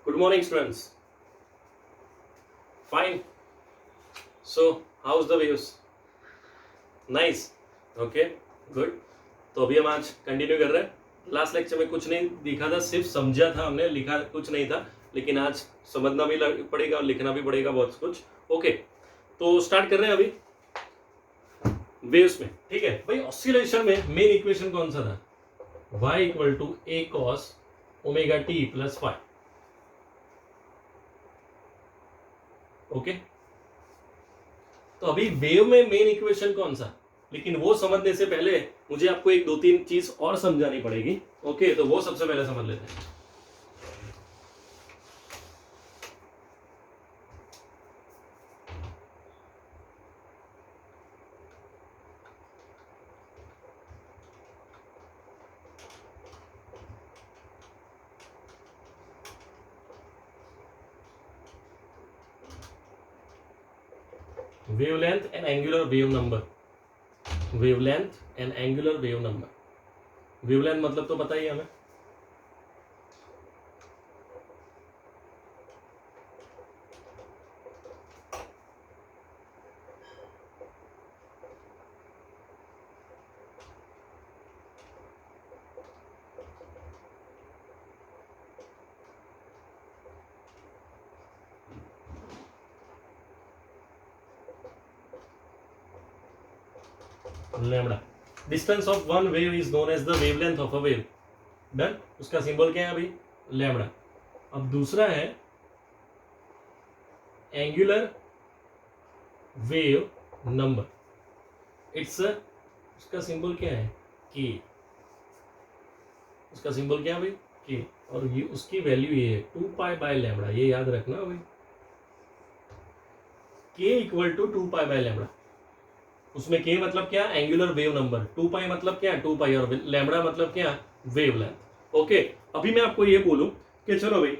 Good morning, students. Fine. So, how's the views? Nice. Okay. Good. तो अभी हम आज कंटिन्यू कर रहे हैं. लास्ट लेक्चर में कुछ नहीं दिखा था, सिर्फ समझा था हमने, लिखा कुछ नहीं था. लेकिन आज समझना भी पड़ेगा और लिखना भी पड़ेगा बहुत कुछ. ओके, तो स्टार्ट कर रहे हैं अभी वेव्स में. ठीक है भाई. ऑसिलेशन में मेन इक्वेशन कौन सा था? y equal to a cos omega t plus five. Okay, तो अभी वेव में मेन इक्वेशन कौन सा, लेकिन वो समझने से पहले मुझे आपको एक दो तीन चीज और समझानी पड़ेगी. ओके, तो वो सबसे पहले समझ लेते हैं. wavelength and angular wave number. wavelength and angular wave number. wavelength मतलब तो पता ही है हमें. Lambda. Distance of one wave is known as the wavelength of a wave. Done. उसका सिंबल क्या है अभी? लैम्डा. अब दूसरा है एंगुलर वेव नंबर. इट्स उसका सिंबल क्या है? के. उसका सिंबल क्या है भाई? के. और ये उसकी वैल्यू ये है 2 पाई बाय लैम्डा. ये याद रखना भाई. K equal to 2 pi by lambda. उसमें के मतलब क्या? Angular wave number. 2 पाई मतलब क्या? 2 पाई. और लैम्डा मतलब क्या? वेवलेंथ. ओके, अभी मैं आपको ये बोलूं कि चलो भाई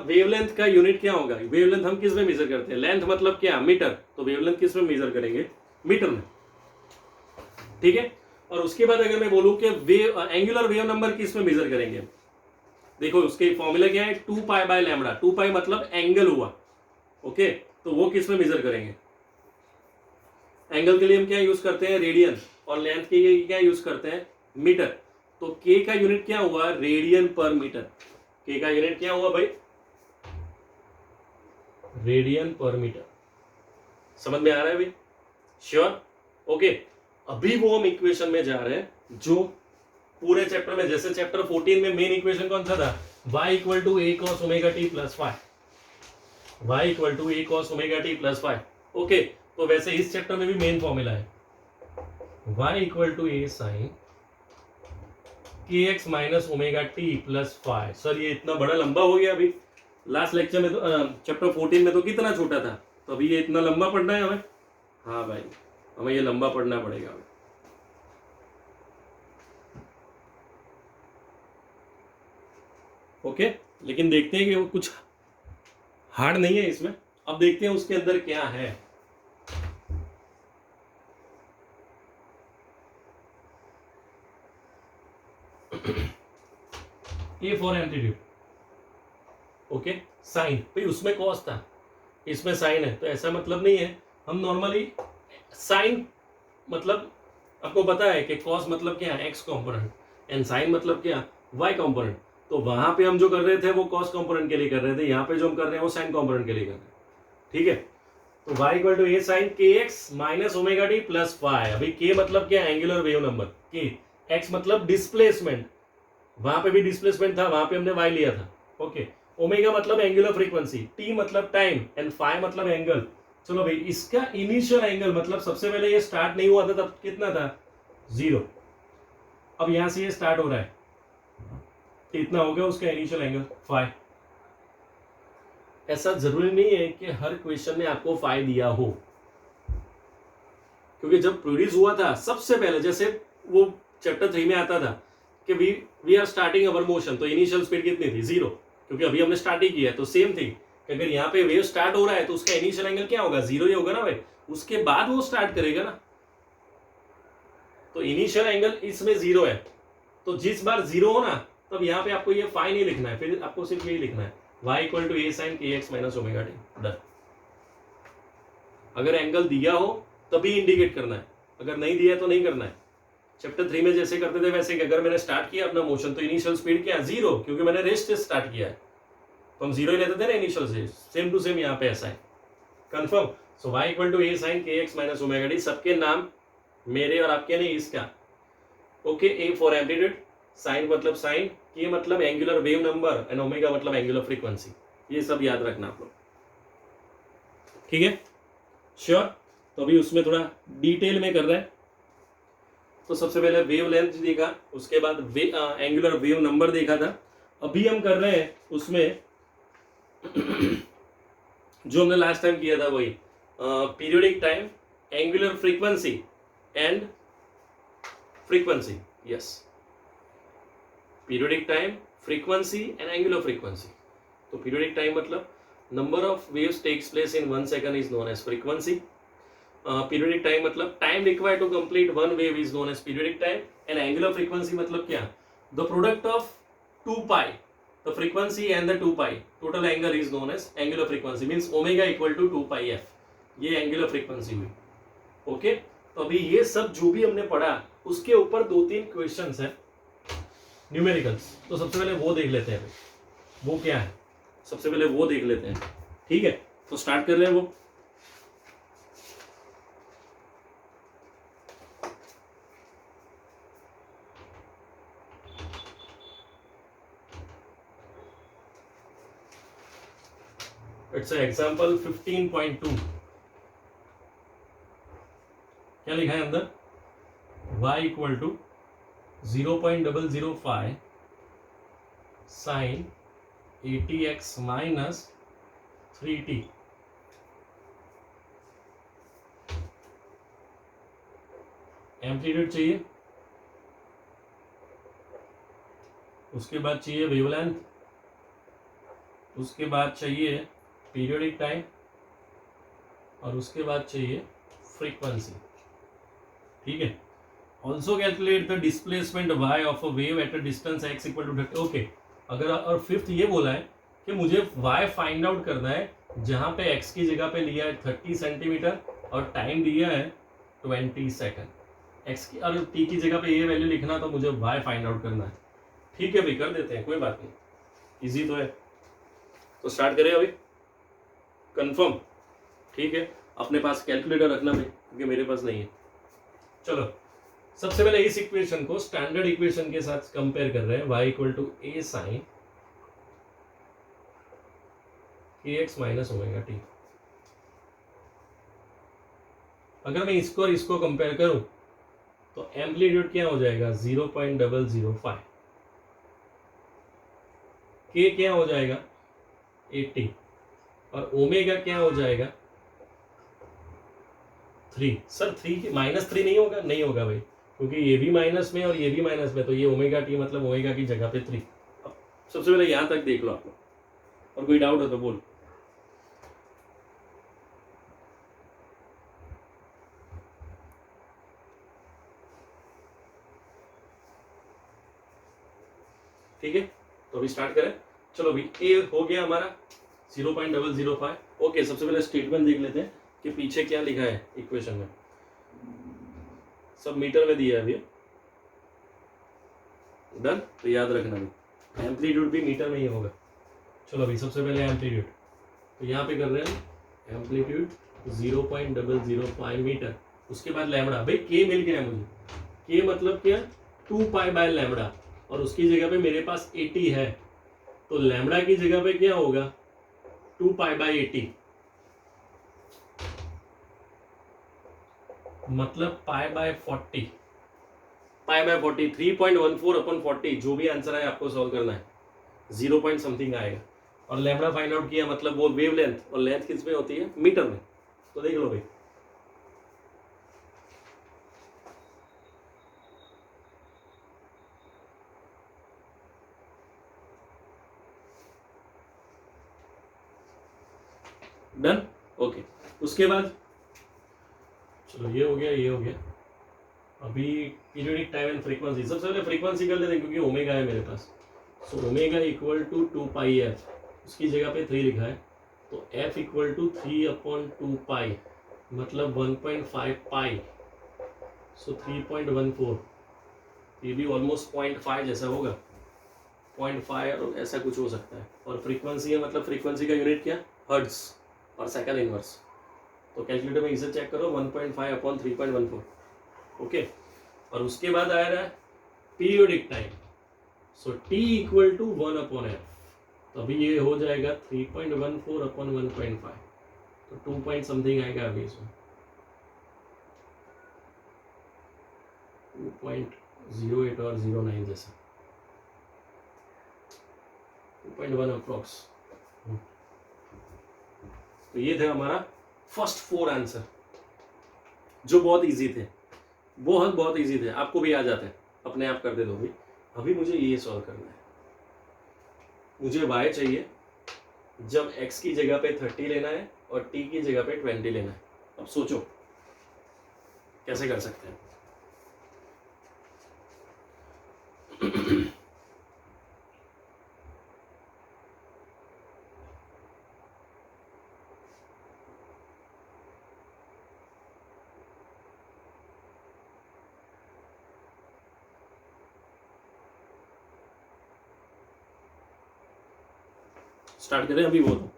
वेवलेंथ का यूनिट क्या होगा? वेवलेंथ हम किस में मेजर करते हैं? लेंथ मतलब क्या? मीटर. तो वेवलेंथ किस में मेजर करेंगे? मीटर में. ठीक है. और उसके बाद अगर मैं बोलूं कि वेव एंगुलर वेव नंबर किस में मेजर करेंगे? देखो उसके फॉर्मूला क्या है? 2 पाई बाय लैम्डा. 2 पाई मतलब एंगल हुआ. ओके, तो वो किस में मेजर करेंगे? एंगल के लिए हम क्या यूज करते हैं? रेडियन. और लेंथ के लिए क्या यूज करते हैं? मीटर. तो के का यूनिट क्या हुआ? रेडियन पर मीटर. के का यूनिट क्या हुआ भाई? रेडियन पर मीटर. समझ में आ रहा है भाई? श्योर? ओके, अभी वो हम इक्वेशन में जा रहे हैं जो पूरे चैप्टर में, जैसे चैप्टर 14 में मेन इक्वेशन कौन सा था? y equal to a cos omega t plus 5. y equal to a cos omega t plus 5. Okay, तो वैसे इस चैप्टर में भी मेन फॉर्मूला है y equal to a sine kx minus omega t plus 5. Sir ये इतना बड़ा लंबा हो गया. अभी लास्ट लेक्चर में तो चैप्टर 14 में तो कितना छोटा था, तो अभी ये इतना लंबा पढ़ना है हमें. हाँ भाई, हमें ये लंबा पढ़ना पड़ेगा. ओके, लेकिन देखते हैं कि वो कुछ हार्ड नहीं है इसमें. अब देखते हैं उसके अंदर क्या है. A for amplitude. Okay, sine. भाई उसमें कॉस था, इसमें साइन है, तो ऐसा मतलब नहीं है. हम नॉर्मली साइन मतलब आपको पता है कि कॉस मतलब क्या है? X component. एंड साइन मतलब क्या? Y component. तो वहां पे हम जो कर रहे थे वो कॉस कॉम्पोनेंट के लिए कर रहे थे, यहाँ पे जो हम कर रहे हैं वो साइन कॉम्पोनेंट के लिए कर रहे हैं. ठीक है. तो y equal to a sine k x minus omega t plus 5. अभी के मतलब क्या? Angular wave number. K. X मतलब डिस्प्लेसमेंट. वहां पे भी डिस्प्लेसमेंट था, वहां पे हमने y लिया था. ओके. ओमेगा मतलब एंगुलर फ्रीक्वेंसी. टी मतलब टाइम. एंड फाइ मतलब एंगल. चलो भाई, इसका इनिशियल एंगल मतलब सबसे पहले ये स्टार्ट नहीं हुआ था तब कितना था? 0. अब यहां से ये स्टार्ट हो रहा है, इतना हो गया उसका इनिशियल एंगल फाइ. ऐसा जरूरी नहीं है कि हर क्वेश्चन में आपको फाइ दिया हो, क्योंकि जब प्रोड्यूस हुआ था सबसे पहले, जैसे वो चैप्टर 3 में आता था कि we are starting our motion, तो इनिशियल स्पीड कितनी थी? 0. क्योंकि अभी हमने स्टार्ट ही किया है. तो सेम थिंग, अगर यहाँ पे वेव स्टार्ट हो रहा है तो उसका इनिशियल एंगल क्या होगा? 0 ही होगा ना भाई. उसके बाद वो स्टार्ट करेगा ना. तो इनिशियल एंगल इसमें 0 है. तो जिस बार 0 हो ना, तब यहाँ पे आपको ये फाइ नहीं लिखना है, फिर आपको सिर्फ यही लिखना है y equal to a sine k x minus omega t. Done. अगर एंगल दिया हो तभी इंडिकेट करना है, अगर नहीं दिया है तो नहीं करना है। चैप्टर 3 में जैसे करते थे वैसे कि अगर मैंने स्टार्ट किया अपना मोशन तो इनिशियल स्पीड क्या, 0, क्योंकि मैंने रेस्ट से स्टार्ट किया है तो हम 0 ही लेते थे ना इनिशियल से। सेम टू सेम यहाँ पे ऐसा है। Confirm. So y equal to a sine k x minus omega t, सबके नाम मेरे और आपके नहीं, इसका। Okay, a for amplitude, sine मतलब साइन, के मतलब angular wave number and omega मतलब एंगुलर फ्रीक्वेंसी। ये सब याद रखना आप लोग, ठीक है? श्योर। तो अभी उसमें थोड़ा डिटेल में कर रहे हैं। तो सबसे पहले वेव लेंथ देखा, उसके बाद एंगुलर वेव नंबर देखा था। अभी हम कर रहे हैं उसमें जो हमने लास्ट टाइम किया था वही, periodic time, angular frequency and frequency. Yes, periodic time, frequency and angular frequency. तो पीरियोडिक टाइम मतलब number of waves takes place in 1 second is known as frequency. Periodic time मतलब time required to complete one wave is known as periodic time. And angular frequency मतलब क्या, the product of 2 pi, the frequency and the 2 pi total angle is known as angular frequency, means omega equal to 2 pi f, ये angular frequency हुई। Okay, तो अभी ये सब जो भी हमने पढ़ा उसके ऊपर 2-3 क्वेश्चंस हैं न्यूमेरिकल्स। तो सबसे पहले वो देख लेते हैं, वो क्या है, सबसे पहले वो देख लेते हैं, ठीक है? तो स्टार्ट कर रहे हैं वो। It's example 15.2। क्या लिखा है अंदर, y equal to 0.005 sine 80x minus 3t। Amplitude चाहिए, उसके बाद चाहिए वेवलेंथ, उसके बाद चाहिए पीरियोडिक टाइम और उसके बाद चाहिए फ्रीक्वेंसी, ठीक है? Also calculate the displacement y of a wave at a distance x equal to 30। Okay, अगर और फिफ्थ ये बोला है कि मुझे y फाइंड आउट करना है जहां पे x की जगह पे लिया है 30 सेंटीमीटर और टाइम दिया है 20 सेकंड। x की और t की जगह पे ये वैल्यू लिखना, तो मुझे y फाइंड आउट करना है। ठीक है भाई, कर देते हैं, कोई बात नहीं, इजी तो है। तो स्टार्ट करें अभी, कंफर्म? ठीक है, अपने पास कैलकुलेटर रखना भाई, क्योंकि मेरे पास नहीं है। चलो, सबसे पहले इस इक्वेशन को स्टैंडर्ड इक्वेशन के साथ कंपेयर कर रहे हैं, y equal to a sine k x minus omega t. अगर मैं इसको और इसको कंपेयर करूं तो एम्पलीट्यूड क्या हो जाएगा, 0.005, के क्या हो जाएगा 80 और ओमेगा क्या हो जाएगा 3। सर 3 माइनस 3 नहीं होगा? नहीं होगा भाई, क्योंकि ये भी माइनस में और ये भी माइनस में, तो ये ओमेगा टी मतलब ओमेगा की जगह पे 3। अब सबसे पहले यहां तक देख लो आप लोग, और कोई डाउट हो तो बोल। ठीक है, तो अभी स्टार्ट करें। चलो अभी ए हो गया हमारा 0.005। ओके, सबसे पहले स्टेटमेंट देख लेते हैं कि पीछे क्या लिखा है इक्वेशन में। सब मीटर में दिया है अभी, डन। तो याद रखना भी, एम्पलीट्यूड भी मीटर में ही होगा। चलो अभी सबसे पहले एम्पलीट्यूड, तो यहाँ पे कर रहे हैं एम्पलीट्यूड 0.005 मीटर। उसके बाद लैम्बडा, भाई के मिल गया है मुझे, के मतलब क्या 2 पाई बाय लैम्बडा, और उसकी जगह पे मेरे पास 80 है, तो लैम्बडा की जगह पे क्या होगा 2 पाई बाय 80, मतलब पाई बाय 40, पाई बाय 40 3.14 अपन 40, जो भी आंसर है आपको सॉल्व करना है, 0 पॉइंट समथिंग आएगा। और लैम्बडा फाइंड आउट किया मतलब वो वेव लेंथ, और लेंथ किस में होती है, मीटर में। तो देख लो भाई, डन। ओके, उसके बाद चलो ये हो गया, ये हो गया। अभी पीरियोडिक टाइम एंड फ्रीक्वेंसी, सबसे पहले फ्रीक्वेंसी कर लेते हैं क्योंकि ओमेगा है मेरे पास। So omega equal to 2 pi f, उसकी जगह पे 3 लिखा है, तो f इक्वल टू 3/2 पाई, मतलब 1.5 पाई, सो 3.14, ये भी ऑलमोस्ट 0.5 जैसा होगा, 0.5 और ऐसा कुछ हो सकता है। और फ्रीक्वेंसी है, मतलब फ्रीक्वेंसी का यूनिट क्या, हर्ट्ज और सेकंड इनवर्स। तो कैलकुलेटर में इसे चेक करो, 1.5/3.14, ओके। और उसके बाद आ रहा है periodic time, so t equal to 1/f, तो अभी ये हो जाएगा 3.14/1.5, तो 2 पॉइंट समथिंग आएगा अभी इसमें, 2.08 और 09 जैसा, 2.1 अप्रॉक्स। तो ये थे हमारा फर्स्ट 4 आंसर, जो बहुत इजी थे, बहुत बहुत इजी थे, आपको भी आ जाते हैं, अपने आप कर दे दो भी। अभी मुझे ये सॉल्व करना है, मुझे y चाहिए जब x की जगह पे 30 लेना है और t की जगह पे 20 लेना है। अब सोचो कैसे कर सकते हैं। स्टार्ट करें, अभी बोलो।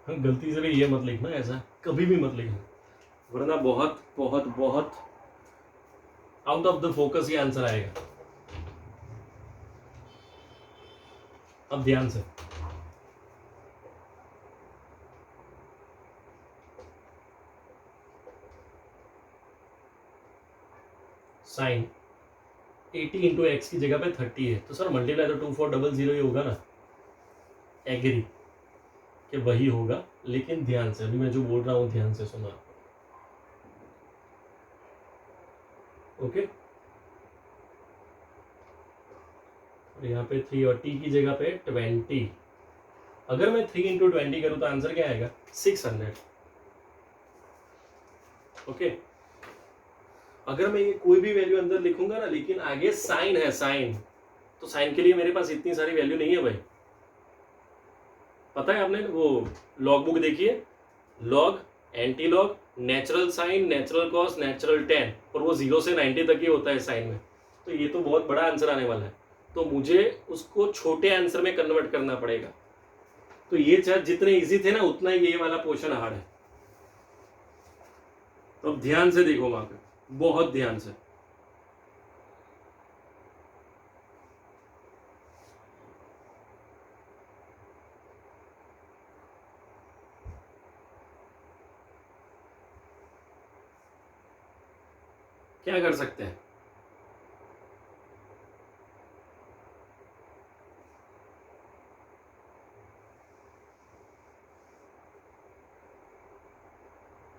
गलती से भी ये मत लिखना, ऐसा कभी भी मत लिखना, वरना बहुत बहुत बहुत आउट ऑफ द फोकस ये आंसर आएगा। अब ध्यान से, साइन 80 इंटू एक्स की जगह पे 30 है, तो सर मल्टीप्लाई तो 2400 ही होगा ना, एग्री कि वही होगा, लेकिन ध्यान से, अभी मैं जो बोल रहा हूँ ध्यान से सुना, ओके। और यहाँ पे 3 और t की जगह पे 20, अगर मैं 3 इंटू 20 करूँ तो आंसर क्या आएगा, 600, ओके। अगर मैं ये कोई भी वैल्यू अंदर लिखूंगा ना, लेकिन आगे साइन है, साइन, तो साइन के लिए मेरे पास इतनी सारी वैल्यू नहीं है भाई, पता है आपने वो लॉग बुक देखिए, log, antilog, natural sine, natural cos, natural ten, और वो 0 से 90 तक ही होता है साइन में, तो ये तो बहुत बड़ा आंसर आने वाला है, तो मुझे उसको छोटे आंसर में कन्वर्ट करना पड़ेगा। तो ये चाहे जितने इजी थे ना, उतना ही ये वाला पोर्शन हार्ड है। तो अब ध्यान से देखो वहां पे, बहुत ध्यान से, क्या कर सकते हैं।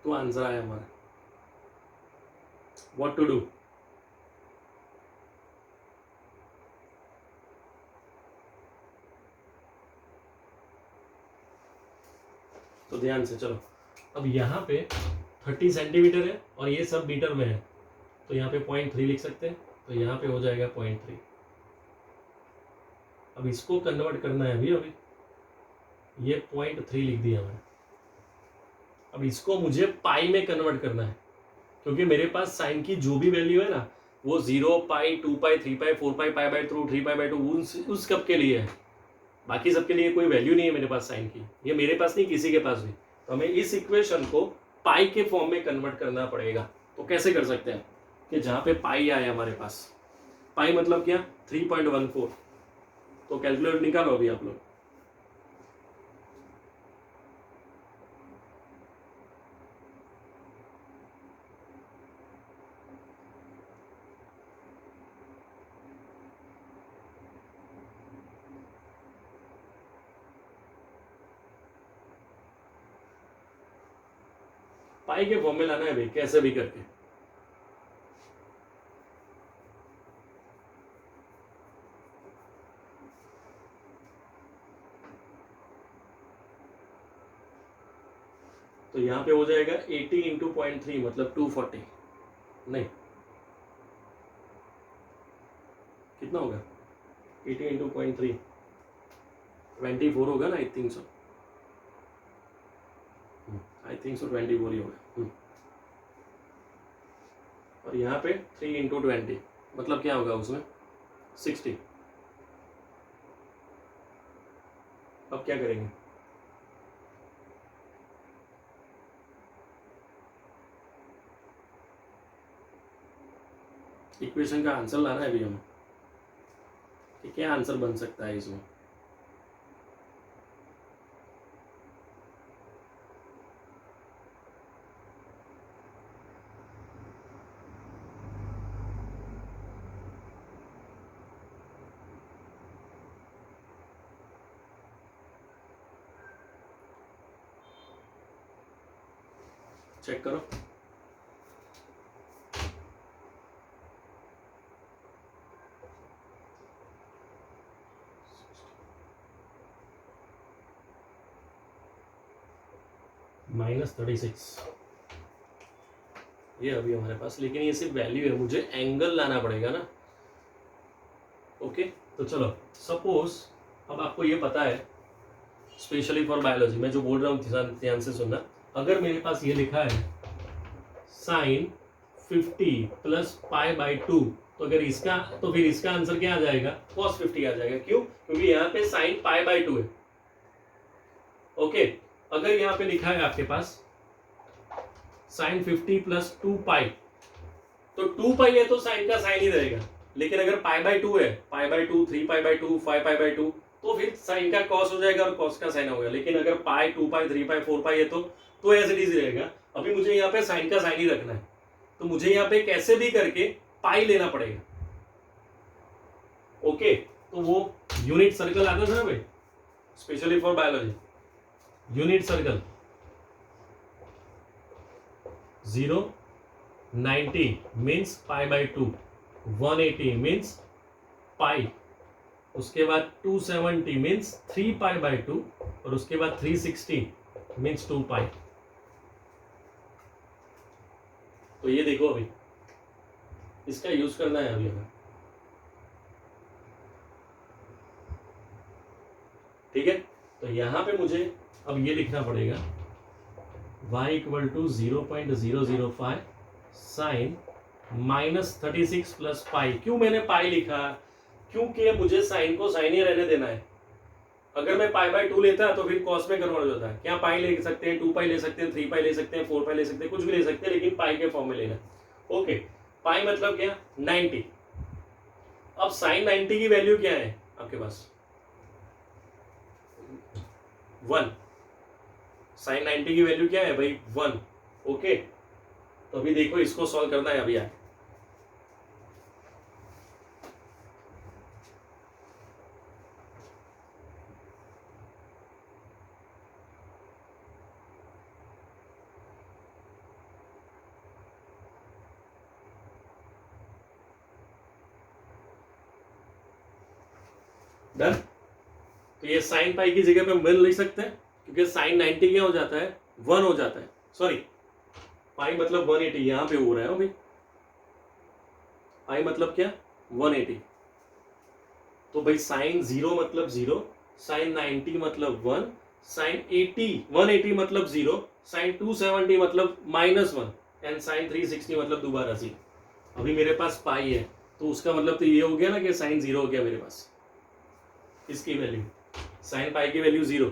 तो आंसर आया हमारा, व्हाट टू डू। तो ध्यान से चलो, अब यहाँ पे 30 सेंटीमीटर है और ये सब मीटर में है, तो यहाँ पे 0.3 लिख सकते हैं, तो यहाँ पे हो जाएगा 0.3। अब इसको कन्वर्ट करना है, अभी ये 0.3 लिख दिया मैंने, अब इसको मुझे पाई में कन्वर्ट करना है, क्योंकि मेरे पास साइन की जो भी वैल्यू है ना, वो 0 pi, 2 pi, 3 pi, 4 pi, pi by three, 3 pi by 2 उस कप के लिए है, बाकी सबके लिए कोई वैल्यू नहीं है मेरे पास साइन की, ये मेरे पास नहीं, किसी के पास भी। तो हमें इस इक्वेशन को पाई के फॉर्म में कन्वर्ट करना पड़ेगा। तो कैसे कर सकते हैं कि जहाँ पे पाई आए हमारे पास, पाई मतलब क्या, 3.14, तो कैलकुलेटर निकालो अभी आप लोग। पाई के फॉर्म में लाना है भाई, कैसे भी करके। तो यहाँ पे हो जाएगा 80 इंटू 0.3 मतलब 240, नहीं कितना होगा 80 इंटू 0.3 24 होगा ना, आई थिंक सो 24 ही होगा। और यहाँ पे 3 इंटू 20 मतलब क्या होगा उसमें 60। अब क्या करेंगे, इक्वेशन का आंसर लाना है अभी हमें कि क्या आंसर बन सकता है इसमें। चेक करो, -36 ये अभी हमारे पास, लेकिन ये सिर्फ वैल्यू है, मुझे एंगल लाना पड़ेगा ना। ओके तो चलो सपोज अब आपको ये पता है, स्पेशली फॉर बायोलॉजी मैं जो बोल रहा हूँ ध्यान से सुनना। अगर मेरे पास ये लिखा है sin 50 प्लस π/2, तो अगर इसका, तो फिर इसका आंसर क्या आ जाएगा cos 50 आ जाएगा। क्यों? क्योंकि यहाँ पे sin π/2 है। ओके अगर यहाँ पे लिखा है आपके पास sin 50 प्लस 2π, तो 2π है तो साइन का साइन ही रहेगा। लेकिन अगर π/2 है, π/2 3π/2 5π/2, तो फिर साइन का कॉस हो जाएगा और कॉस का साइन होगा। लेकिन अगर पाई 2π 3π 4π है तो एज इट इज रहेगा। अभी मुझे यहाँ पे साइन का साइन ही रखना है, तो मुझे यहाँ पे कैसे भी करके पाई लेना पड़ेगा। ओके तो वो यूनिट सर्कल आता था ना भाई, specially for biology, unit circle 0 90 means π/2, 180 means pi, उसके बाद 270 मीन्स 3π/2, और उसके बाद 360 मीन्स 2π। तो ये देखो अभी इसका यूज करना है अभी हमें, ठीक है। तो यहां पे मुझे अब ये लिखना पड़ेगा y = 0.005 साइन -36 प्लस पाई। क्यों मैंने पाई लिखा? क्योंकि मुझे साइन को साइन ही रहने देना है। अगर मैं π/2 लेता तो फिर कॉस में कन्वर्ट हो जाता है। क्या पाई ले सकते हैं, 2π ले सकते हैं, 3π ले सकते हैं, 4π ले सकते हैं, कुछ भी ले सकते हैं, लेकिन पाई के फॉर्म में लेना। ओके पाई मतलब क्या 90। अब साइन 90 की वैल्यू क्या है आपके पास 1। साइन 90 की वैल्यू क्या है भाई 1। ओके तो अभी देखो इसको सॉल्व करना है अभी आगे। डन। तो ये साइन पाई की जगह पे मिल नहीं सकते हैं, क्योंकि साइन 90 क्या हो जाता है 1 हो जाता है। सॉरी पाई मतलब 180 यहां पे हो रहा है भाई। पाई मतलब क्या 180। तो भाई साइन 0 मतलब 0, साइन 90 मतलब 1, साइन 180 मतलब 0, साइन 270 मतलब -1, एंड साइन 360 मतलब दोबारा 0। अभी मेरे पास पाई है तो उसका मतलब तो ये हो गया ना कि साइन 0 हो गया मेरे पास। इसकी वैल्यू साइन पाई की वैल्यू 0।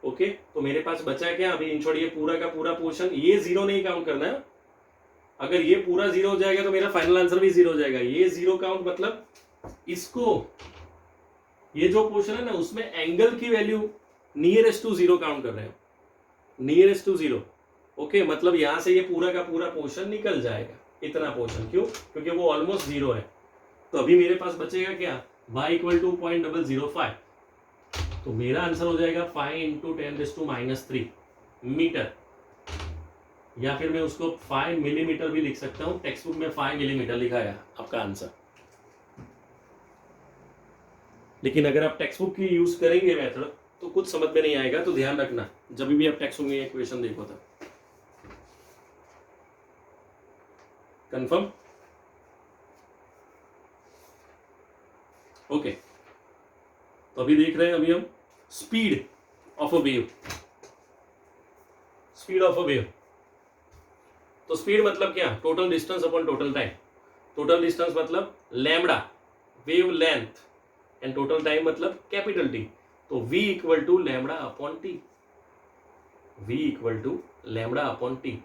ओके तो मेरे पास बचा क्या अभी इन शॉर्ट ये पूरा का पूरा पोर्शन, ये 0 नहीं काउंट करना है। अगर ये पूरा 0 हो जाएगा तो मेरा फाइनल आंसर भी 0 हो जाएगा। ये 0 काउंट मतलब इसको, ये जो पोर्शन है ना उसमें एंगल की वैल्यू नियरेस्ट टू 0 काउंट कर रहे हैं, नियरेस्ट टू 0। ओके मतलब यहां से ये पूरा का पूरा पोर्शन निकल जाएगा, इतना पोर्शन। क्यों? क्योंकि वो ऑलमोस्ट 0 है। तो अभी मेरे पास बचेगा क्या y = 0.005। तो मेरा आंसर हो जाएगा 5 × 10⁻³ मीटर। या फिर मैं उसको 5 मिलीमीटर भी लिख सकता हूं। टेक्स्ट बुक में 5 मिलीमीटर लिखा है आपका आंसर। लेकिन अगर आप टेक्स्ट बुक की यूज करेंगे मेथड तो कुछ समझ में नहीं आएगा, तो ध्यान रखना जब भी आप टेक्स्ट बुक में क्वेश्चन देखो तब। कंफर्म? ओके, तो अभी देख रहे हैं अभी हम speed of a wave. Speed of a wave, तो स्पीड मतलब क्या? Total distance upon total time. Total distance मतलब lambda, wave length, and total time मतलब कैपिटल टी। तो v equal to lambda upon T. v equal to lambda upon T.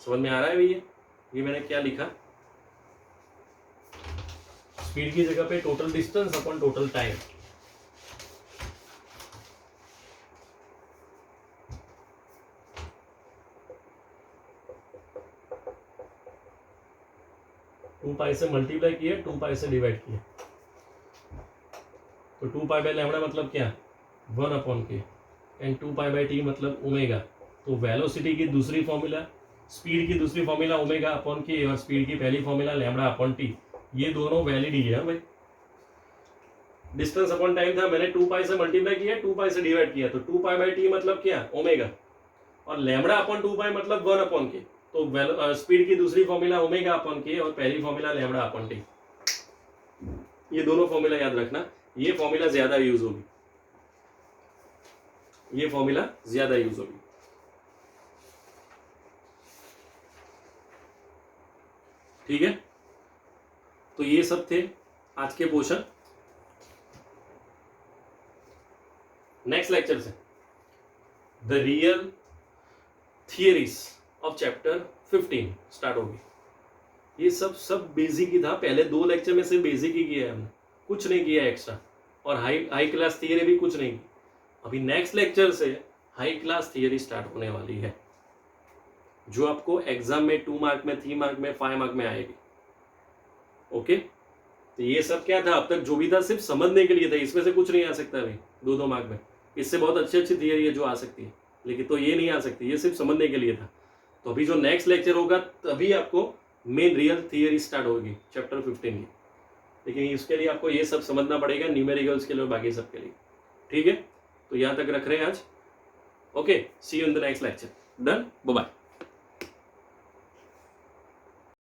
समझ में आ रहा है भैया? ये मैंने क्या लिखा? स्पीड की जगह पे total distance upon total time. Two pi से मल्टीप्लाई किया, 2 पाई से डिवाइड किया, तो 2 पाई बाई लैम्बडा मतलब क्या? 1 अपॉन के, एंड 2 पाई बाई टी मतलब ओमेगा। तो वेलोसिटी की दूसरी फॉर्मूला, स्पीड की दूसरी फॉर्मूला ओमेगा अपॉन के, और स्पीड की पहली फॉर्मूला लैम्बडा अपॉन टी। ये दोनों वैलिड ही है भाई। डिस्टेंस अपॉन टाइम था, मैंने 2 पाई से मल्टीप्लाई किया, 2 पाई से डिवाइड किया, तो 2 पाई बाई टी मतलब क्या? ओमेगा, और लैम्बडा अपॉन 2 पाई मतलब 1 अपॉन के। तो स्पीड की दूसरी फॉर्मूला ओमेगा अपॉन के और पहली फॉर्मूला लैम्बडा अपॉन टी। ये दोनों फॉर्मूला याद रखना, ये फॉर्मूला ज्यादा यूज होगी, ये फॉर्मूला ज्यादा यूज होगी। ठीक है, तो ये सब थे आज के पोर्शन। नेक्स्ट लेक्चर से the real theories of chapter 15 start होगी। ये सब बेसिक ही था, पहले 2 लेक्चर में से बेसिक ही किया है हमने, कुछ नहीं किया एक्स्ट्रा, और हाई क्लास थियरी भी कुछ नहीं की। अभी नेक्स्ट लेक्चर से हाई क्लास थियरी स्टार्ट होने वाली है, जो आपको एग्जाम में 2 मार्क में, 3 मार्क में, 5 मार्क में आएगी। ओके, तो ये सब क्या था अब तक जो भी था सिर्फ समझने के लिए था, इसमें से कुछ नहीं आ सकता अभी 2-2 मार्क में। इससे बहुत अच्छी अच्छी थियरी है जो आ सकती है, लेकिन तो ये नहीं आ सकती, ये सिर्फ समझने के लिए था। तो अभी जो नेक्स्ट लेक्चर होगा तभी आपको मेन रियल थियरी स्टार्ट होगी चैप्टर 15 की। लेकिन इसके लिए आपको ये सब समझना पड़ेगा, न्यूमेरिकल्स के लिए और बाकी सब के लिए। ठीक है, तो यहाँ तक रख रहे हैं आज। Okay, see you in the next lecture. Done, bye bye.